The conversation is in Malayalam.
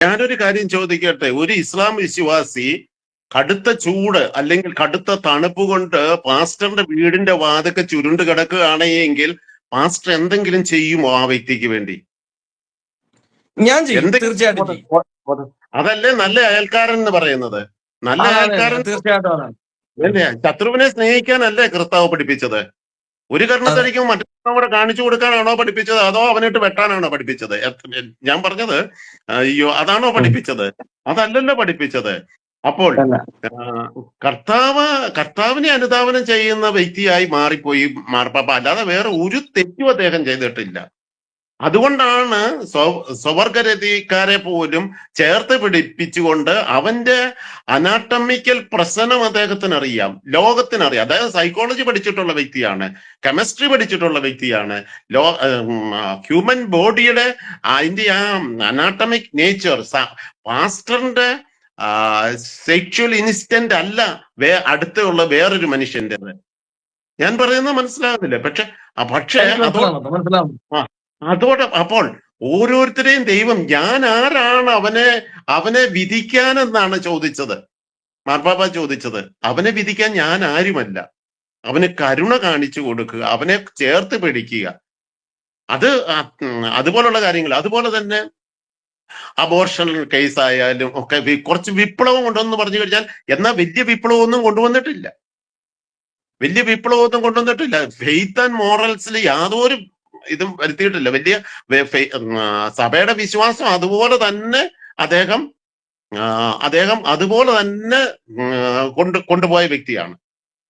ഞാനൊരു കാര്യം ചോദിക്കട്ടെ, ഒരു ഇസ്ലാം വിശ്വാസി കടുത്ത ചൂട് അല്ലെങ്കിൽ കടുത്ത തണുപ്പ് കൊണ്ട് പാസ്റ്ററിന്റെ വീടിന്റെ വാതൊക്കെ ചുരുണ്ട് കിടക്കുകയാണെങ്കിൽ പാസ്റ്റർ എന്തെങ്കിലും ചെയ്യുമോ ആ വ്യക്തിക്ക് വേണ്ടി? ഞാൻ ചെയ്യും, എന്തെങ്കിലും തീർച്ചയായിട്ടും ചെയ്യും. അതല്ലേ നല്ല അയൽക്കാരൻ എന്ന് പറയുന്നത്. നല്ല അയൽക്കാരൻ തീർച്ചയായിട്ടും ശത്രുവിനെ സ്നേഹിക്കാനല്ലേ കർത്താവ് പഠിപ്പിച്ചത്? ഒരു കർണത്തടിക്കും മറ്റൊന്നും കൂടെ കാണിച്ചു കൊടുക്കാനാണോ പഠിപ്പിച്ചത്, അതോ അവനിട്ട് വെട്ടാനാണോ പഠിപ്പിച്ചത്? ഞാൻ പറഞ്ഞത് അയ്യോ അതാണോ പഠിപ്പിച്ചത്? അതല്ലല്ലോ പഠിപ്പിച്ചത്. അപ്പോൾ കർത്താവിനെ അനുധാവനം ചെയ്യുന്ന വ്യക്തിയായി മാറിപ്പോയി മാർപ്പാപ്പ, അല്ലാതെ വേറെ ഒരു തെറ്റും അദ്ദേഹം ചെയ്തിട്ടില്ല. അതുകൊണ്ടാണ് സ്വവർഗരതിക്കാരെ പോലും ചേർത്ത് പിടിപ്പിച്ചുകൊണ്ട് അവന്റെ അനാട്ടമിക്കൽ പ്രശ്നം അദ്ദേഹത്തിന് അറിയാം, ലോകത്തിനറിയാം. അതായത് സൈക്കോളജി പഠിച്ചിട്ടുള്ള വ്യക്തിയാണ്, കെമിസ്ട്രി പഠിച്ചിട്ടുള്ള വ്യക്തിയാണ്. ഹ്യൂമൻ ബോഡിയുടെ അതിന്റെ ആ അനാട്ടമിക് നേച്ചർ പാസ്റ്ററിന്റെ സെക്ഷൽ ഇൻസ്റ്റന്റ് അല്ല അടുത്തുള്ള വേറൊരു മനുഷ്യൻ്റെത്. ഞാൻ പറയുന്നത് മനസ്സിലാകുന്നില്ല. പക്ഷേ അതോടെ അപ്പോൾ ഓരോരുത്തരെയും ദൈവം ഞാൻ ആരാണ് അവനെ വിധിക്കാനെന്നാണ് ചോദിച്ചത്, മാർപ്പാപ്പ ചോദിച്ചത്. അവനെ വിധിക്കാൻ ഞാൻ ആരുമല്ല, അവന് കരുണ കാണിച്ചു കൊടുക്കുക, അവനെ ചേർത്ത് പിടിക്കുക. അതുപോലുള്ള കാര്യങ്ങൾ. അതുപോലെ തന്നെ അബോർഷൻ കേസ് ആയാലും ഒക്കെ കുറച്ച് വിപ്ലവം കൊണ്ടുവന്ന് പറഞ്ഞു കഴിഞ്ഞാൽ, എന്നാൽ വലിയ വിപ്ലവമൊന്നും കൊണ്ടുവന്നിട്ടില്ല. ഫെയ്ത്ത് ആൻഡ് മോറൽസിൽ യാതൊരു ഇതും വരുത്തിയിട്ടില്ല. വലിയ സഭയുടെ വിശ്വാസം അതുപോലെ തന്നെ അദ്ദേഹം അതുപോലെ തന്നെ കൊണ്ടുപോയ വ്യക്തിയാണ്.